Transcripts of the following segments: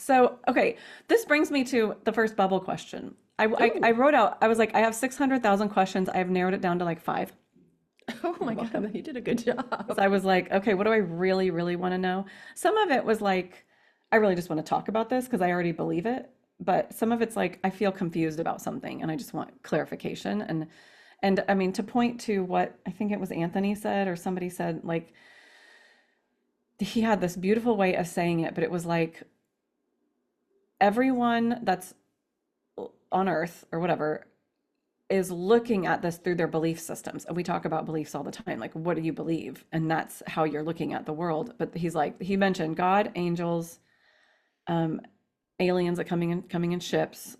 So, okay, this brings me to the first bubble question. I Ooh. wrote out, I was like, I have 600,000 questions. I have narrowed it down to like five. Oh You're my God, welcome. you did a good So job. I was like, okay, what do I really, really want to know? Some of it was like, I really just want to talk about this because I already believe it. But some of it's like, I feel confused about something and I just want clarification. And I mean, to point to what I think it was Anthony said or somebody said, like, he had this beautiful way of saying it, but it was like, everyone that's on earth or whatever is looking at this through their belief systems. And we talk about beliefs all the time. Like, what do you believe? And that's how you're looking at the world. But he's like, he mentioned God, angels, um, aliens that coming in ships,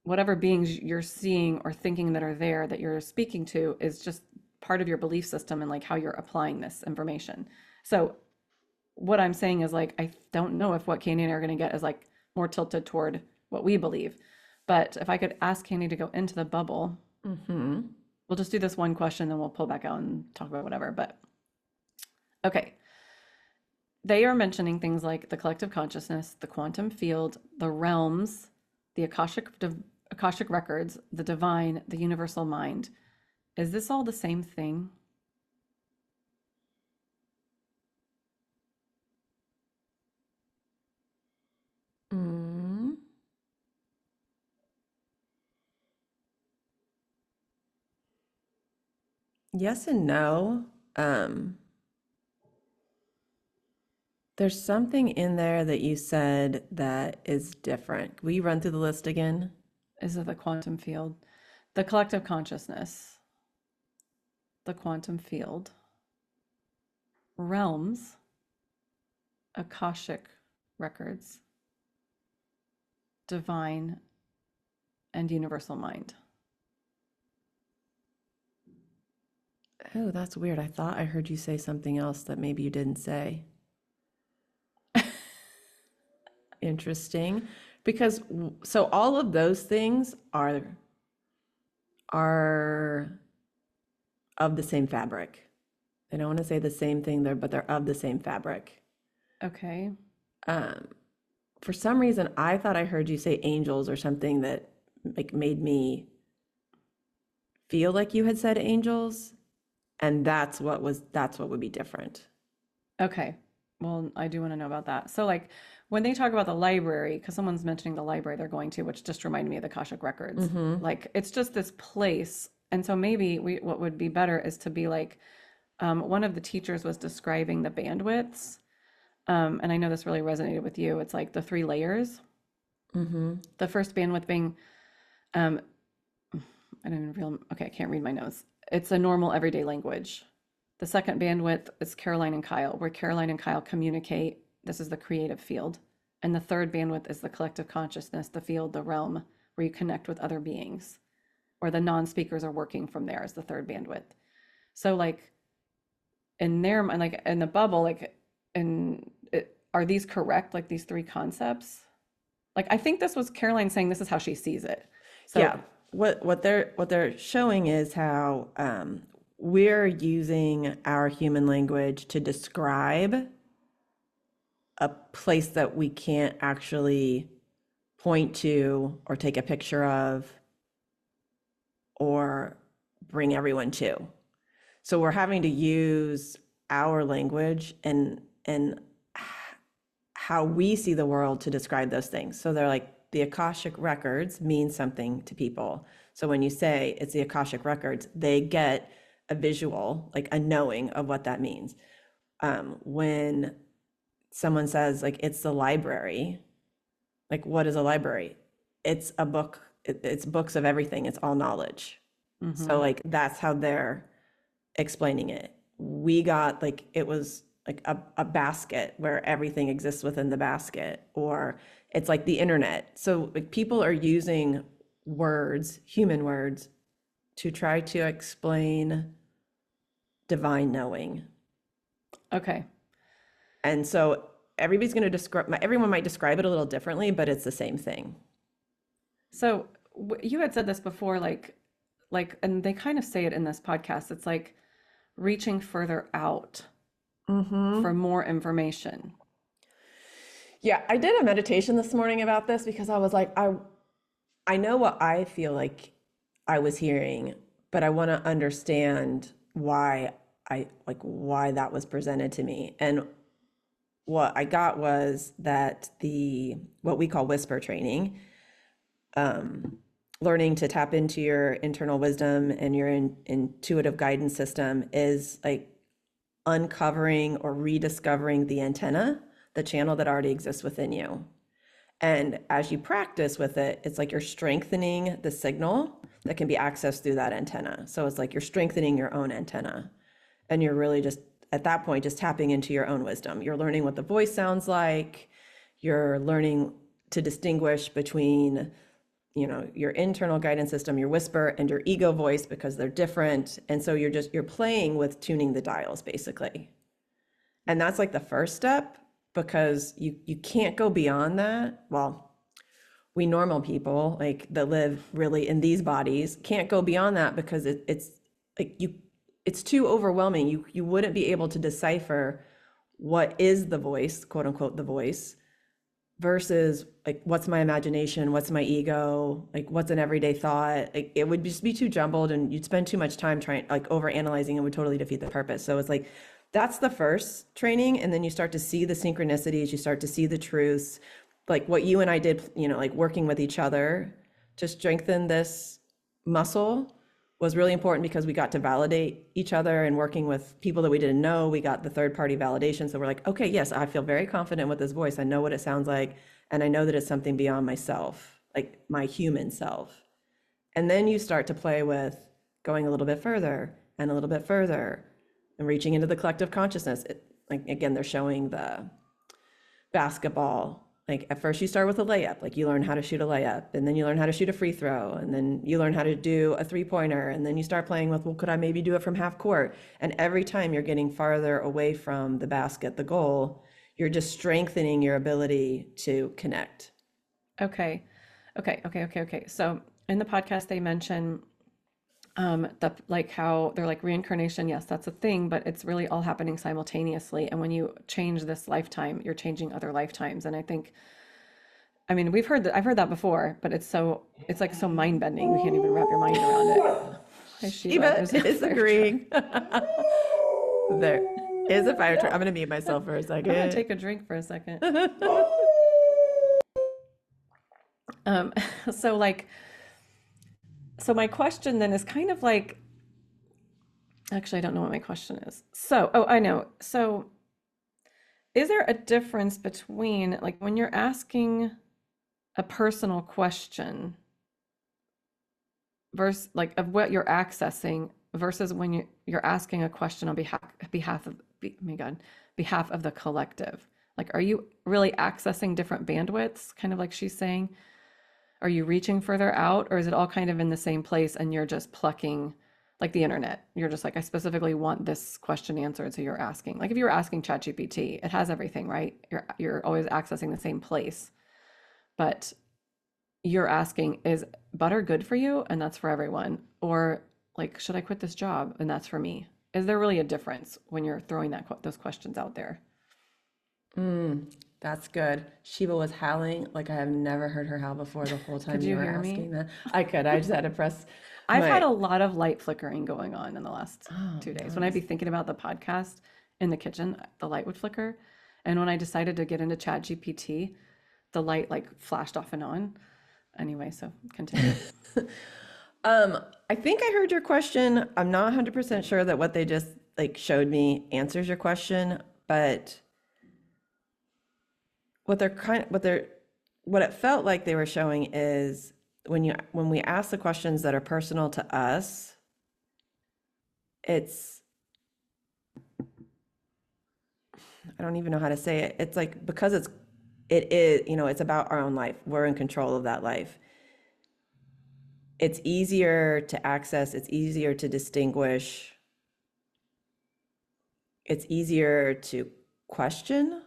whatever beings you're seeing or thinking that are there that you're speaking to is just part of your belief system and like how you're applying this information. So what I'm saying is like, I don't know if what Candy and I are going to get is like more tilted toward what we believe. But if I could ask Candy to go into the bubble, Mm-hmm. we'll just do this one question, then we'll pull back out and talk about whatever. But okay, they are mentioning things like the collective consciousness, the quantum field, the realms, the Akashic records, the divine, the universal mind. Is this all the same thing? Mm. Yes and no. Um, there's something in there that you said that is different. Will you run through the list again? Is it the quantum field, the collective consciousness, the quantum field, realms, Akashic records, divine, and universal mind? Oh, that's weird. I thought I heard you say something else that maybe you didn't say. Interesting. Because so all of those things are of the same fabric. I don't want to say the same thing there, but they're of the same fabric. Okay. Um, for some reason, I thought I heard you say angels or something that like made me feel like you had said angels, and that's what would be different. Okay. Well, I do want to know about that. So, like, when they talk about the library, because someone's mentioning the library they're going to, which just reminded me of the Akashic Records, Mm-hmm. like, it's just this place. And so maybe what would be better is to be like, one of the teachers was describing the bandwidths. And I know this really resonated with you. It's like the three layers. Mm-hmm. The first bandwidth being, um, I don't even real, okay, I can't read my notes. It's a normal everyday language. The second bandwidth is Caroline and Kyle, where Caroline and Kyle communicate. This is the creative field. And the third bandwidth is the collective consciousness, the field, the realm, where you connect with other beings, or the non-speakers are working from there is the third bandwidth. So like in their mind, like in the bubble, like are these correct? Like these three concepts? Like I think this was Caroline saying this is how she sees it. So Yeah. What they're showing is how we're using our human language to describe a place that we can't actually point to or take a picture of or bring everyone to. So we're having to use our language and how we see the world to describe those things. So they're like the Akashic records mean something to people. So when you say it's the Akashic records, they get a visual, like a knowing of what that means. When someone says like it's the library, like what is a library? It's a book. It's books of everything. It's all knowledge. So mhm. like that's how they're explaining it. We got like it was like a basket where everything exists within the basket, or it's like the internet. So like people are using words, human words, to try to explain divine knowing. Okay. And so everybody's going to describe, everyone might describe it a little differently, but it's the same thing. So you had said this before, and they kind of say it in this podcast. It's like reaching further out for Mm-hmm. more information. Yeah, I did a meditation this morning about this because I was like, I know what I feel like I was hearing, but I want to understand why that was presented to me. And what I got was that the what we call whisper training, learning to tap into your internal wisdom and your intuitive guidance system is like uncovering or rediscovering the antenna, the channel that already exists within you. And as you practice with it, it's like you're strengthening the signal that can be accessed through that antenna. So it's like you're strengthening your own antenna. And you're really just, at that point, just tapping into your own wisdom. You're learning what the voice sounds like. You're learning to distinguish between, your internal guidance system, your whisper, and your ego voice, because they're different. And so you're playing with tuning the dials, basically. And that's like the first step, because you can't go beyond that. Well, we normal people, like that live really in these bodies, can't go beyond that, because it's like it's too overwhelming. You wouldn't be able to decipher what is the voice, quote unquote, the voice, versus like what's my imagination, what's my ego, like what's an everyday thought. Like it would just be too jumbled, and you'd spend too much time trying, like over analyzing. It would totally defeat the purpose. So it's like that's the first training, and then you start to see the synchronicities, you start to see the truths, like what you and I did, like working with each other to strengthen this muscle was really important, because we got to validate each other, and working with people that we didn't know, we got the third party validation. So we're like, okay, yes, I feel very confident with this voice. I know what it sounds like. And I know that it's something beyond myself, like my human self. And then you start to play with going a little bit further and a little bit further and reaching into the collective consciousness. Like, again, they're showing the basketball. Like at first you start with a layup, like you learn how to shoot a layup, and then you learn how to shoot a free throw, and then you learn how to do a 3-pointer, and then you start playing with, well, could I maybe do it from half court? And every time you're getting farther away from the basket, the goal, you're just strengthening your ability to connect. Okay. So in the podcast, they mention like how they're like reincarnation. Yes, that's a thing, but it's really all happening simultaneously. And when you change this lifetime, you're changing other lifetimes. And I mean, I've heard that before, but it's like so mind bending. You can't even wrap your mind around it. Hi, Shiva. Shiva is agreeing. There is a fire truck. I'm going to mute myself for a second. I'm going to take a drink for a second. So my question then is kind of like, actually, I don't know what my question is. I know. So is there a difference between like when you're asking a personal question versus like of what you're accessing versus when you're asking a question on behalf of the collective? Like, are you really accessing different bandwidths, kind of like she's saying? Are you reaching further out, or is it all kind of in the same place and you're just plucking, like the internet? You're just like, I specifically want this question answered, so you're asking. Like if you were asking ChatGPT, it has everything, right? You're always accessing the same place. But you're asking, is butter good for you? And that's for everyone. Or like, should I quit this job? And that's for me. Is there really a difference when you're throwing those questions out there? That's good. Shiva was howling like I have never heard her howl before the whole time you were asking that. I could. I just had to press. I've had a lot of light flickering going on in the last 2 days. Nice. When I'd be thinking about the podcast in the kitchen, the light would flicker. And when I decided to get into ChatGPT, the light like flashed off and on. Anyway, so continue. I think I heard your question. I'm not 100% sure that what they just like showed me answers your question, but what it felt like they were showing is when we ask the questions that are personal to us, I don't even know how to say it. It's like, because it is, it's about our own life. We're in control of that life. It's easier to access, it's easier to distinguish, it's easier to question.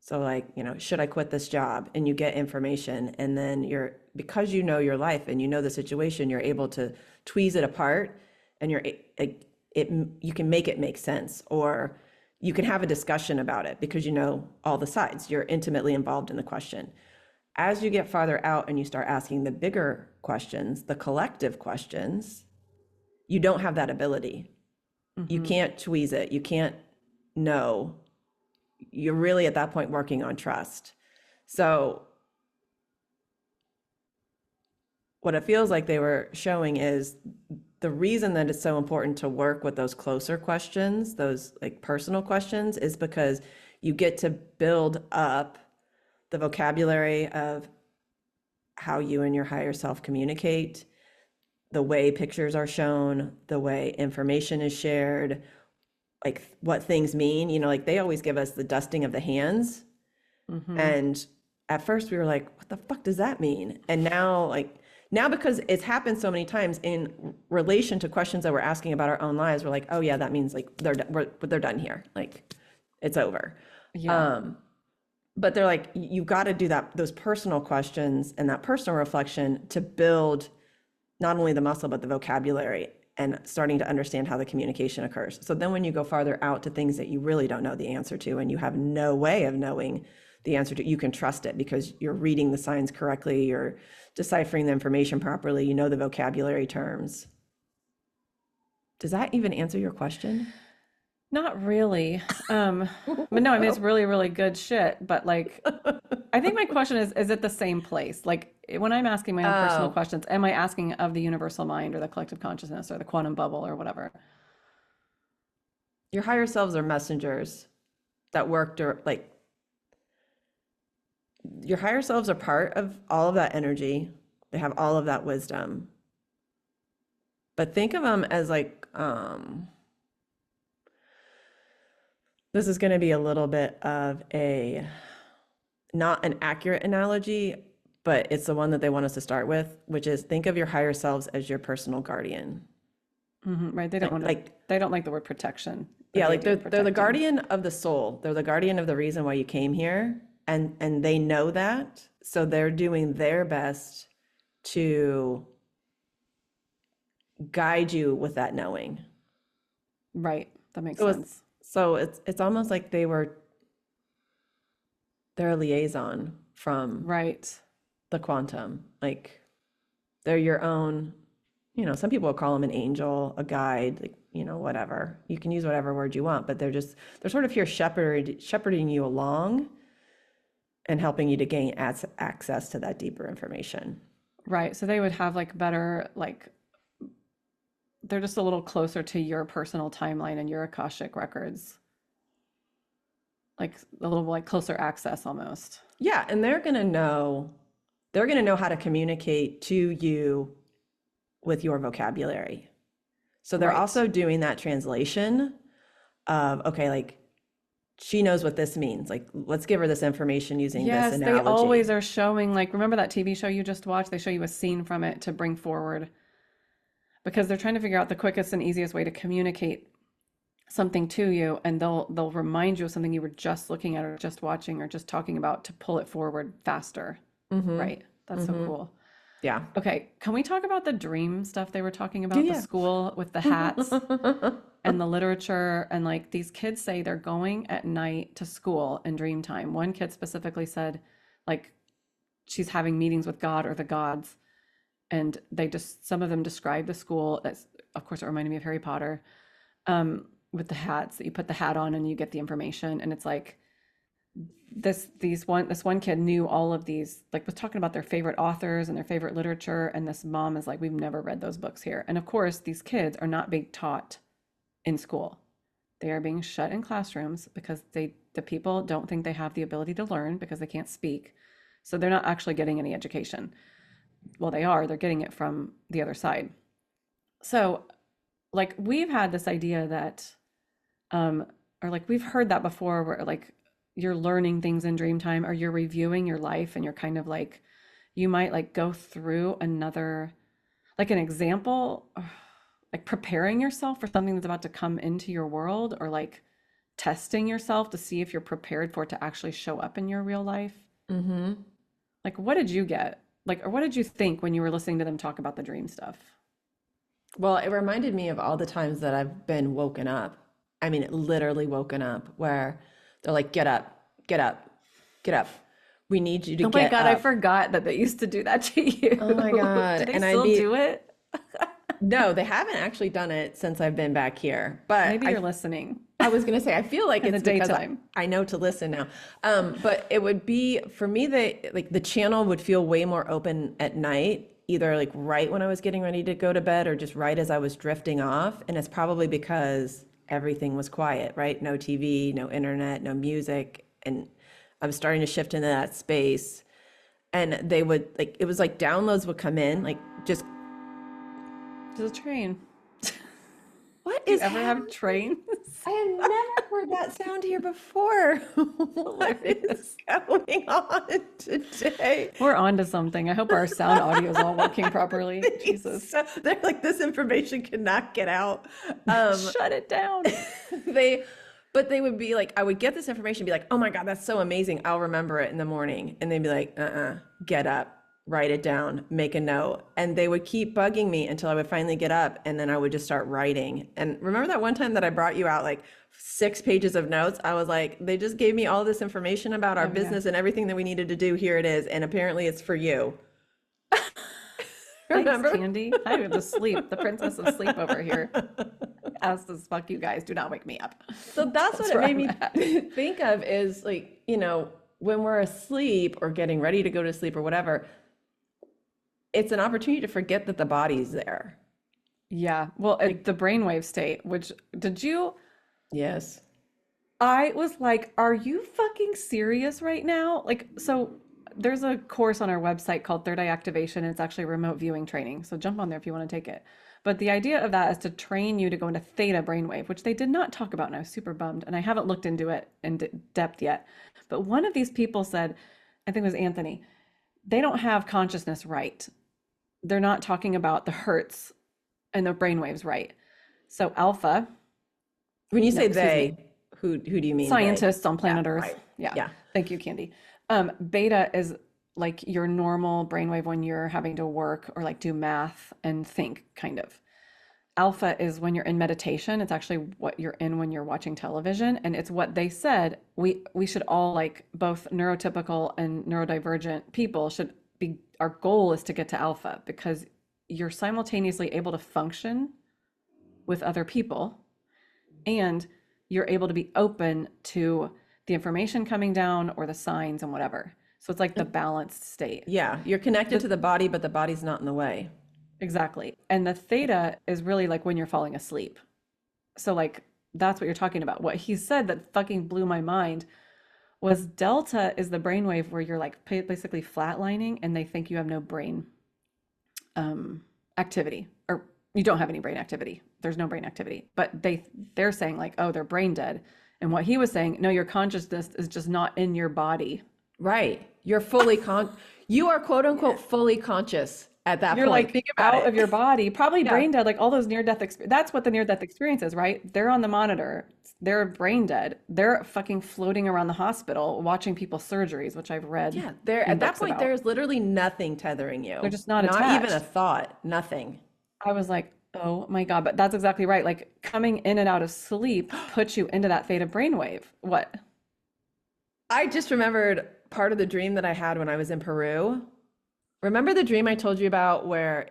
So like, should I quit this job? And you get information, and then because you know your life and you know the situation, you're able to tweeze it apart, and you can make it make sense. Or you can have a discussion about it because you know all the sides. You're intimately involved in the question. As you get farther out and you start asking the bigger questions, the collective questions, you don't have that ability. You can't tweeze it. You can't know. You're really at that point working on trust. So what it feels like they were showing is the reason that it's so important to work with those closer questions, those like personal questions, is because you get to build up the vocabulary of how you and your higher self communicate, the way pictures are shown, the way information is shared, like what things mean. You know, like they always give us the dusting of the hands. And at first we were like, what the fuck does that mean? And now, now because it's happened so many times in relation to questions that we're asking about our own lives, we're like, oh yeah, that means like they're done here. Like it's over. Yeah. But they're like, you've got to do those personal questions and that personal reflection to build not only the muscle, but the vocabulary and starting to understand how the communication occurs. So then when you go farther out to things that you really don't know the answer to, and you have no way of knowing the answer to, you can trust it because you're reading the signs correctly, you're deciphering the information properly, you know the vocabulary terms. Does that even answer your question? Not really. But no, I mean, it's really, really good shit. But like, I think my question is it the same place? Like when I'm asking my own personal Oh, questions, am I asking of the universal mind or the collective consciousness or the quantum bubble or whatever? your higher selves are messengers that work, like your higher selves are part of all of that energy. They have all of that wisdom. But think of them as like, this is going to be a little bit of not an accurate analogy, but it's the one that they want us to start with, which is think of your higher selves as your personal guardian. Right. They don't want to, Like, they don't like the word protection. yeah, The like idea of they're the protecting. guardian of the soul. They're the guardian of the reason why you came here. And they know that. So they're doing their best to guide you with that knowing. Right. That makes So it's sense. it's almost like they're a liaison from Right. the quantum. Like they're your own, some people will call them an angel, a guide, like, whatever. You can use whatever word you want, but they're sort of here shepherding you along and helping you to gain access to that deeper information. Right. So they would have like better, like, they're just a little closer to your personal timeline and your Akashic records, like a little like closer access almost. Yeah, and they're going to know how to communicate to you with your vocabulary. So they're Right. also doing that translation of, okay, like she knows what this means. Like, let's give her this information using this Yes, they analogy. always are showing, like, remember that TV show you just watched? They show you a scene from it to bring forward because they're trying to figure out the quickest and easiest way to communicate something to you, and they'll remind you of something you were just looking at or just watching or just talking about to pull it forward faster. Mm-hmm. Right. That's so Mm-hmm. cool. Yeah. Okay, can we talk about the dream stuff they were talking about, the Yeah. school with the hats and the literature? And like these kids say they're going at night to school in Dreamtime. One kid specifically said, like, she's having meetings with God or the gods. And they just, some of them describe the school as, of course, it reminded me of Harry Potter, with the hats that you put the hat on and you get the information. And it's like, this one kid knew all of these, like was talking about their favorite authors and their favorite literature, and this mom is like, we've never read those books here. And of course these kids are not being taught in school. They are being shut in classrooms because the people don't think they have the ability to learn because they can't speak, so they're not actually getting any education. Well, they're getting it from the other side. So like we've had this idea that or like we've heard that before where like you're learning things in dream time or you're reviewing your life and you're kind of like you might like go through another, like an example, like preparing yourself for something that's about to come into your world, or like testing yourself to see if you're prepared for it to actually show up in your real life. Mm-hmm. Like what did you get, like, or what did you think when you were listening to them talk about the dream stuff? Well, it reminded me of all the times that I've been woken up I mean, literally woken up where they're like, get up, get up, get up. We need you to Oh my get God, I up. forgot that they used to do that to you. Oh my Do God. they And I'd still be, do it? no, they haven't actually done it since I've been back here. But Maybe you're listening I was going to say, I feel like in the it's because daytime. I know to listen now. But it would be, for me, the channel would feel way more open at night, either like right when I was getting ready to go to bed or just right as I was drifting off. And it's probably because everything was quiet, right? No TV, no internet, no music. And I was starting to shift into that space. And they would like, it was like downloads would come in, like just, There's a train. what Do you is ever have happening? trains? I have never heard that sound here before. What Hilarious. is going on today? We're on to something. I hope our sound audio is all working properly. Jesus. So they're like, this information cannot get out. Um, Shut it down. they, but they would be like, I would get this information, be like, oh my God, that's so amazing. I'll remember it in the morning. And they'd be like, get up, write it down, make a note. And they would keep bugging me until I would finally get up and then I would just start writing. And remember that one time that I brought you out like 6 pages of notes? I was like, they just gave me all this information about our Oh, yeah. business and everything that we needed to do. Here it is. And apparently it's for you. Thanks, Remember? Candy. I have to sleep. The princess of sleep over here. As this, fuck you guys. Do not wake me up. So that's what That's it where made I'm at. me think of is like, when we're asleep or getting ready to go to sleep or whatever, it's an opportunity to forget that the body's there. Yeah. Well, the brainwave state, which did you? Yes. I was like, are you fucking serious right now? Like, so there's a course on our website called Third Eye Activation, and it's actually remote viewing training. So jump on there if you want to take it. But the idea of that is to train you to go into theta brainwave, which they did not talk about, and I was super bummed. And I haven't looked into it in depth yet. But one of these people said, I think it was Anthony, they don't have consciousness right. They're not talking about the hertz and the brainwaves right. So alpha, When you no, say excuse me, they, who do you mean they? scientists on Yeah, planet Earth. right. Yeah. Yeah. Thank you, Candy. Beta is like your normal brainwave when you're having to work or like do math and think, kind of. Alpha is when you're in meditation. It's actually what you're in when you're watching television. And it's what they said we should all, like both neurotypical and neurodivergent people, should be, our goal is to get to alpha because you're simultaneously able to function with other people and you're able to be open to the information coming down or the signs and whatever. So it's like the balanced state. Yeah. You're connected to the body, but the body's not in the way. Exactly. And the theta is really like when you're falling asleep. So like that's what you're talking about. What he said that fucking blew my mind was delta is the brainwave where you're like basically flatlining and they think you have no brain activity, or you don't have any brain activity. There's no brain activity. But they're saying like, oh, they're brain dead. And what he was saying, no, your consciousness is just not in your body. Right. You're fully you are quote unquote fully conscious at that You're point. like Think about out it. of your body, probably Yeah. brain dead, like all those near death experience. That's what the near death experience is, right? They're on the monitor. They're brain dead. They're fucking floating around the hospital watching people's surgeries, which I've read Yeah. There in at that books point, about. there's literally nothing tethering you. They're just not Not even a attached. thought. Nothing. I was like, oh my God, but that's exactly right. Like coming in and out of sleep puts you into that theta brainwave. What? I just remembered part of the dream that I had when I was in Peru. Remember the dream I told you about where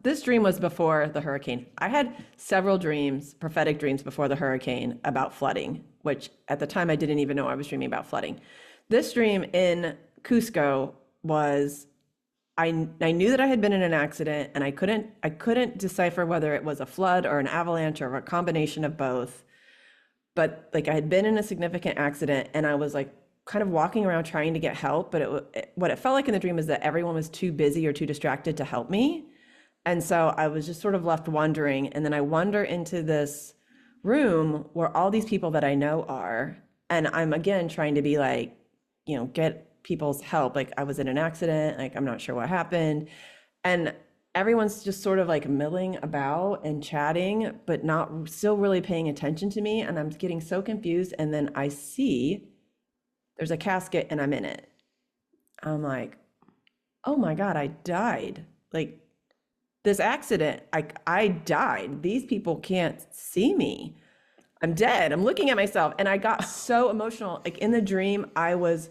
this dream was before the hurricane. I had several dreams, prophetic dreams before the hurricane about flooding, which at the time I didn't even know I was dreaming about flooding. This dream in Cusco was I knew that I had been in an accident and I couldn't decipher whether it was a flood or an avalanche or a combination of both. But like I had been in a significant accident and I was like kind of walking around trying to get help, but what it felt like in the dream is that everyone was too busy or too distracted to help me. And so I was just sort of left wondering. And then I wander into this room where all these people that I know are, and I'm again trying to be like, get people's help. Like I was in an accident, like I'm not sure what happened. And everyone's just sort of like milling about and chatting, but not still really paying attention to me. And I'm getting so confused. And then I see there's a casket and I'm in it. I'm like, oh my God, I died. Like this accident, I died. These people can't see me. I'm dead. I'm looking at myself. And I got so emotional. Like in the dream, I was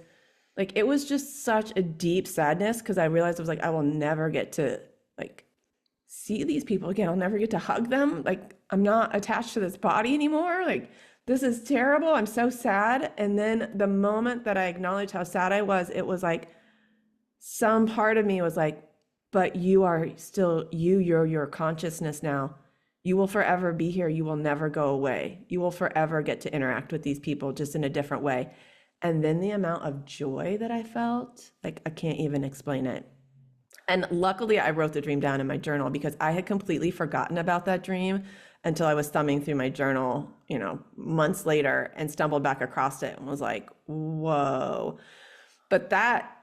like, it was just such a deep sadness because I realized I was like, I will never get to like see these people again. I'll never get to hug them. Like I'm not attached to this body anymore. Like this is terrible. I'm so sad. And then the moment that I acknowledged how sad I was, it was like some part of me was like, but you are still you, you're your consciousness now. You will forever be here. You will never go away. You will forever get to interact with these people just in a different way. And then the amount of joy that I felt, like I can't even explain it. And luckily, I wrote the dream down in my journal because I had completely forgotten about that dream until I was thumbing through my journal, months later and stumbled back across it and was like, whoa. But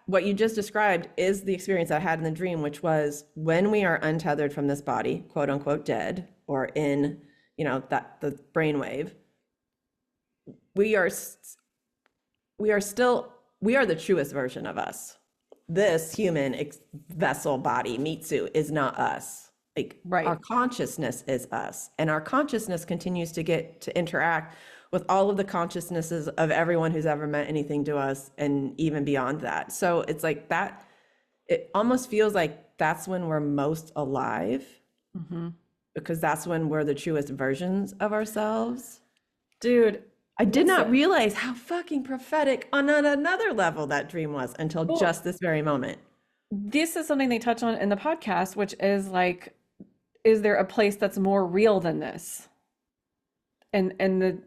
what you just described is the experience I had in the dream, which was when we are untethered from this body, quote unquote, dead, or in, that the brainwave, we are the truest version of us. This human vessel body, meat suit, is not us. Like Right. our consciousness is us. And our consciousness continues to get to interact with all of the consciousnesses of everyone who's ever meant anything to us and even beyond that. So it's like that, it almost feels like that's when we're most alive because that's when we're the truest versions of ourselves. Dude, I did not realize how fucking prophetic on another level that dream was until just this very moment. this is something they touch on in the podcast, which is like, is there a place that's more real than this? And the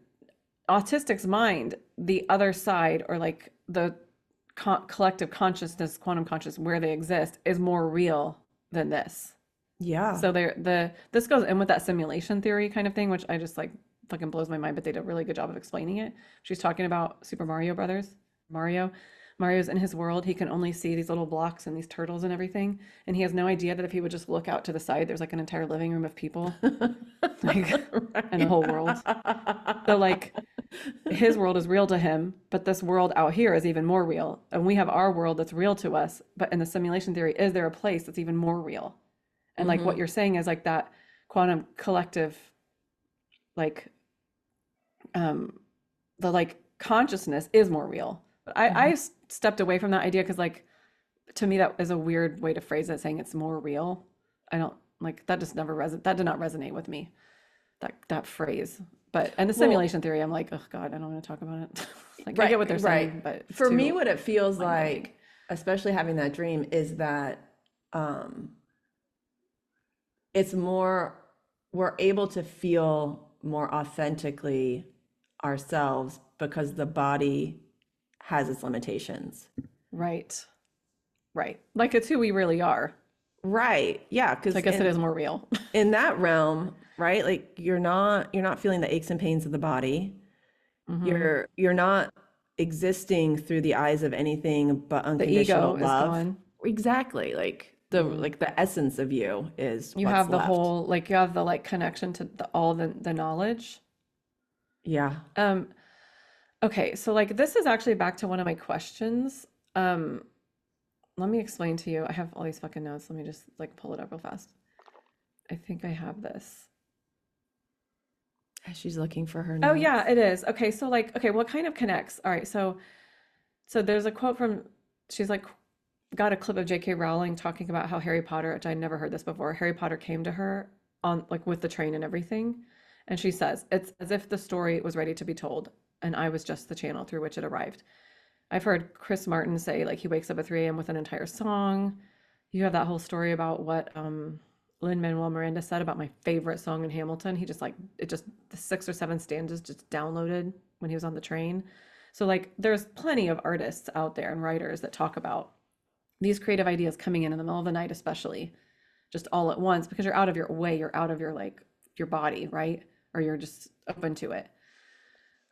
autistic's mind, the other side, or like the collective consciousness, quantum consciousness, where they exist, is more real than this. Yeah. So this goes in with that simulation theory kind of thing, which I just like fucking blows my mind, but they did a really good job of explaining it. She's talking about Super Mario Brothers. Mario's in his world. He can only see these little blocks and these turtles and everything. And he has no idea that if he would just look out to the side, there's like an entire living room of people like, and a whole world. So like his world is real to him, but this world out here is even more real. And we have our world that's real to us. But in the simulation theory, is there a place that's even more real? And like what you're saying is like that quantum collective, like the like consciousness is more real. But I stepped away from that idea because like to me that is a weird way to phrase it, saying it's more real. I don't like that, just never that did not resonate with me, that phrase. But and the simulation theory, I'm like, oh God, I don't want to talk about it. Like I get what they're saying, but for me what it feels like, especially having that dream, is that it's more, we're able to feel more authentically ourselves because the body has its limitations. Right. Like it's who we really are. Right. Yeah. Because I guess it is more real. In that realm, right? Like you're not feeling the aches and pains of the body. You're not existing through the eyes of anything but unconditional love. Is gone. Exactly. Like the essence of you is you have the left. Whole like you have the like connection to all the knowledge. Yeah. Okay, so like this is actually back to one of my questions. Let me explain to you. I have all these fucking notes. Let me just like pull it up real fast. I think I have this. She's looking for her notes. Oh yeah, it is. Okay, so like, okay, what kind of connects? All right, so there's a quote from, she's like, got a clip of J.K. Rowling talking about how Harry Potter, which I'd never heard this before, Harry Potter came to her on like with the train and everything. And she says, it's as if the story was ready to be told, and I was just the channel through which it arrived. I've heard Chris Martin say like he wakes up at 3 a.m. with an entire song. You have that whole story about what Lin-Manuel Miranda said about my favorite song in Hamilton. He just like, it just, the 6 or 7 stanzas just downloaded when he was on the train. So like there's plenty of artists out there and writers that talk about these creative ideas coming in the middle of the night, especially just all at once, because you're out of your way, you're out of your like your body, right? Or you're just open to it.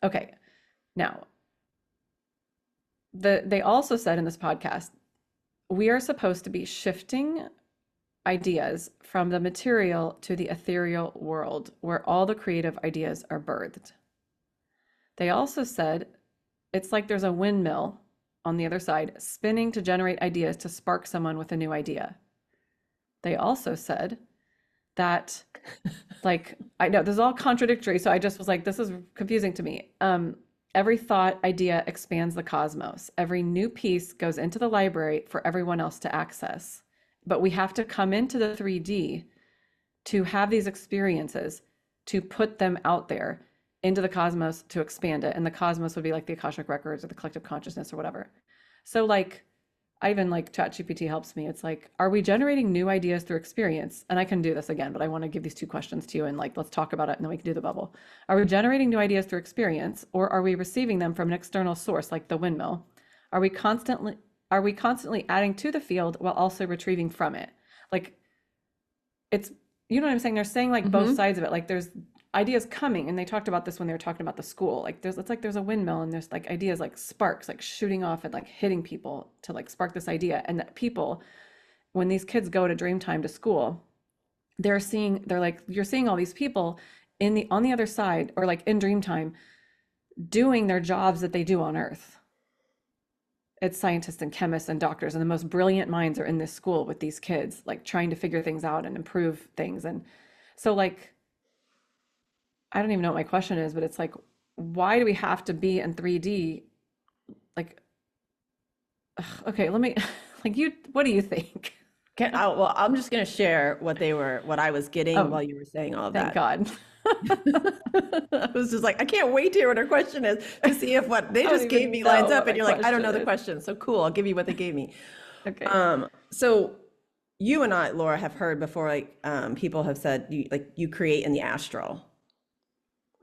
Okay. Now, they also said in this podcast, we are supposed to be shifting ideas from the material to the ethereal world where all the creative ideas are birthed. They also said it's like there's a windmill on the other side spinning to generate ideas to spark someone with a new idea. They also said that like I know this is all contradictory, so I just was like, this is confusing to me. Every thought idea expands the cosmos. Every new piece goes into the library for everyone else to access. But we have to come into the 3D to have these experiences, to put them out there into the cosmos to expand it. And the cosmos would be like the Akashic records or the collective consciousness or whatever. So like I even like ChatGPT helps me. It's like, are we generating new ideas through experience? And I can do this again, but I want to give these two questions to you and like let's talk about it and then we can do the bubble. Are we generating new ideas through experience or are we receiving them from an external source like the windmill? Are we constantly are we constantly adding to the field while also retrieving from it? Like it's you know what I'm saying? They're saying like both Mm-hmm. sides of it. Like there's ideas coming, and they talked about this when they were talking about the school. Like there's it's like there's a windmill and there's like ideas like sparks like shooting off and like hitting people to like spark this idea. And that people, when these kids go to Dreamtime to school, they're like you're seeing all these people in the on the other side or like in Dreamtime doing their jobs that they do on Earth. It's scientists and chemists and doctors and the most brilliant minds are in this school with these kids like trying to figure things out and improve things. And so like I don't even know what my question is, but it's like why do we have to be in 3D? Like okay, let me like you what do you think? Well, I'm just going to share what I was getting Oh, while you were saying all of thank that. God. I was just like, I can't wait to hear what her question is to see if what they I don't just gave even me lines know up. what And my you're like, I don't question know the is. question. So cool. I'll give you what they gave me. Okay. So you and I, Laura, have heard before, like people have said, you create in the astral.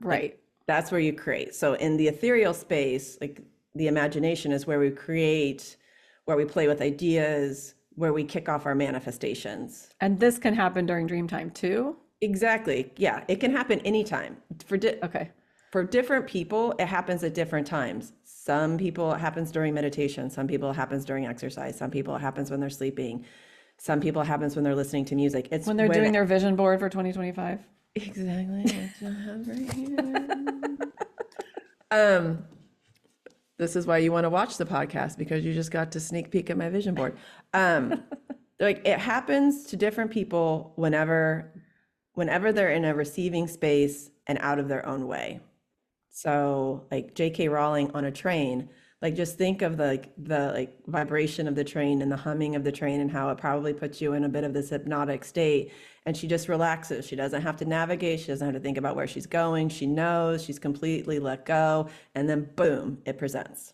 Like Right. that's where you create. So in the ethereal space, like the imagination is where we create, where we play with ideas, where we kick off our manifestations. And this can happen during dream time too? Exactly. Yeah, it can happen anytime. Okay. For different people, it happens at different times. Some people it happens during meditation, some people it happens during exercise, some people it happens when they're sleeping, some people it happens when they're listening to music. It's When they're when doing their vision board for 2025. exactly what you have right here. Um, this is why you want to watch the podcast because you just got to sneak peek at my vision board. Like it happens to different people whenever they're in a receiving space and out of their own way. So like J.K. Rowling on a train, like just think of the like vibration of the train and the humming of the train and how it probably puts you in a bit of this hypnotic state. And she just relaxes. She doesn't have to navigate. She doesn't have to think about where she's going. She knows she's completely let go. And then boom, it presents.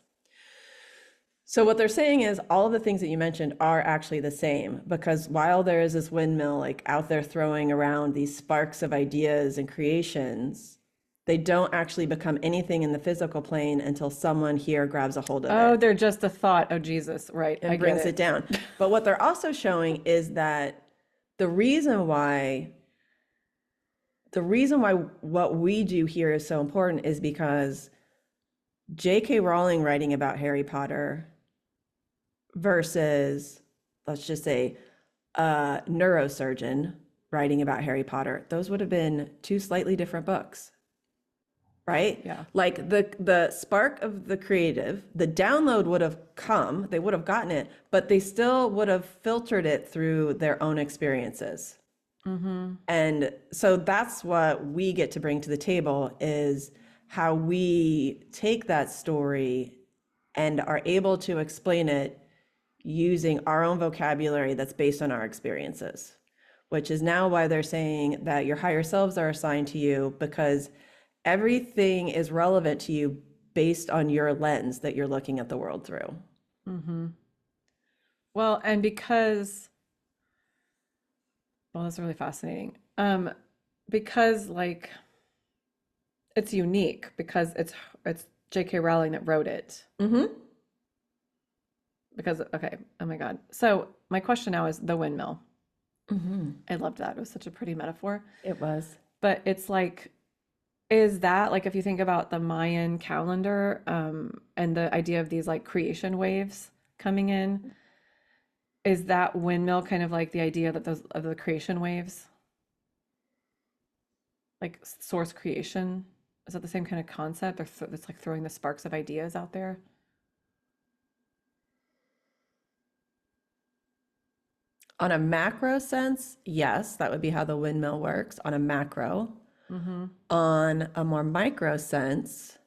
So what they're saying is all of the things that you mentioned are actually the same because while there is this windmill like out there throwing around these sparks of ideas and creations, they don't actually become anything in the physical plane until someone here grabs a hold of Oh, it they're just a thought. Oh, Jesus. Right. I and get brings it it. down. But what they're also showing is that the reason why what we do here is so important is because J.K. Rowling writing about Harry Potter versus, let's just say, a neurosurgeon writing about Harry Potter, those would have been two slightly different books, right? Yeah. Like the spark of the creative, the download would have come, they would have gotten it, but they still would have filtered it through their own experiences. Mm-hmm. And so that's what we get to bring to the table is how we take that story and are able to explain it using our own vocabulary that's based on our experiences, which is now why they're saying that your higher selves are assigned to you because everything is relevant to you based on your lens that you're looking at the world through. Mm-hmm. Well, and because, well, that's really fascinating. Because like it's unique because it's J.K. Rowling that wrote it. Mm-hmm. Because okay, oh my God. So my question now is the windmill. Mm-hmm. I loved that. It was such a pretty metaphor. It was. But it's like, is that like if you think about the Mayan calendar, and the idea of these like creation waves coming in, is that windmill kind of like the idea that those of the creation waves, like source creation? Is that the same kind of concept, or it's like throwing the sparks of ideas out there? On a macro sense, yes, that would be how the windmill works on a macro. Mm-hmm. On a more micro sense,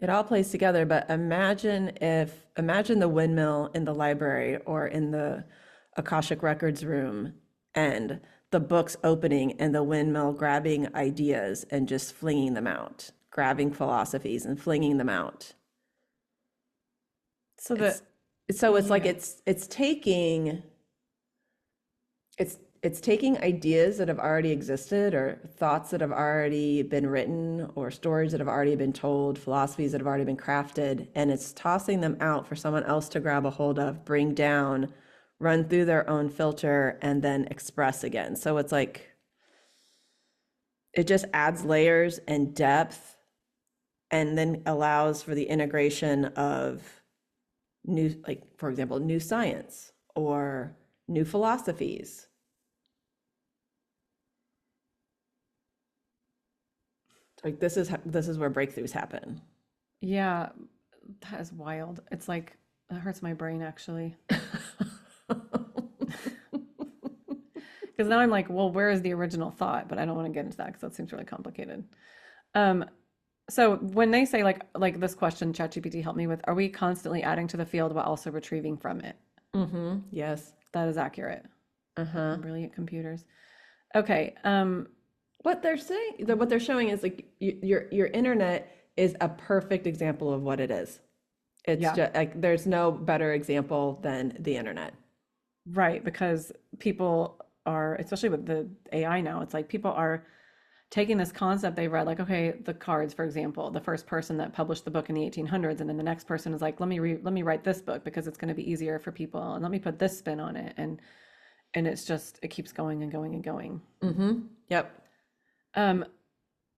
it all plays together, but imagine the windmill in the library or in the Akashic Records room and the books opening and the windmill grabbing ideas and just flinging them out, grabbing philosophies and flinging them out. So It's that, so it's like yeah. it's taking ideas that have already existed or thoughts that have already been written or stories that have already been told, philosophies that have already been crafted, and it's tossing them out for someone else to grab a hold of, bring down, run through their own filter, and then express again. So it's like it just adds layers and depth and then allows for the integration of new, like, for example, new science or new philosophies. Like this is where breakthroughs happen. Yeah, that is wild. It's like, it hurts my brain actually. Because now I'm like, well, where is the original thought? But I don't want to get into that because that seems really complicated. Um, so when they say like this question, ChatGPT helped me with, are we constantly adding to the field while also retrieving from it? Mm-hmm. Yes. That is accurate. Uh-huh. Brilliant computers. Okay. What they're saying, what they're showing is like your internet is a perfect example of what it is. It's Yeah, just like there's no better example than the internet. right. Because people are, especially with the AI now, it's like people are taking this concept they read, like, okay, the cards, for example, the first person that published the book in the 1800s, and then the next person is like, let me write this book because it's going to be easier for people, and let me put this spin on it, and it's just it keeps going and going and going. Mm-hmm. Yep.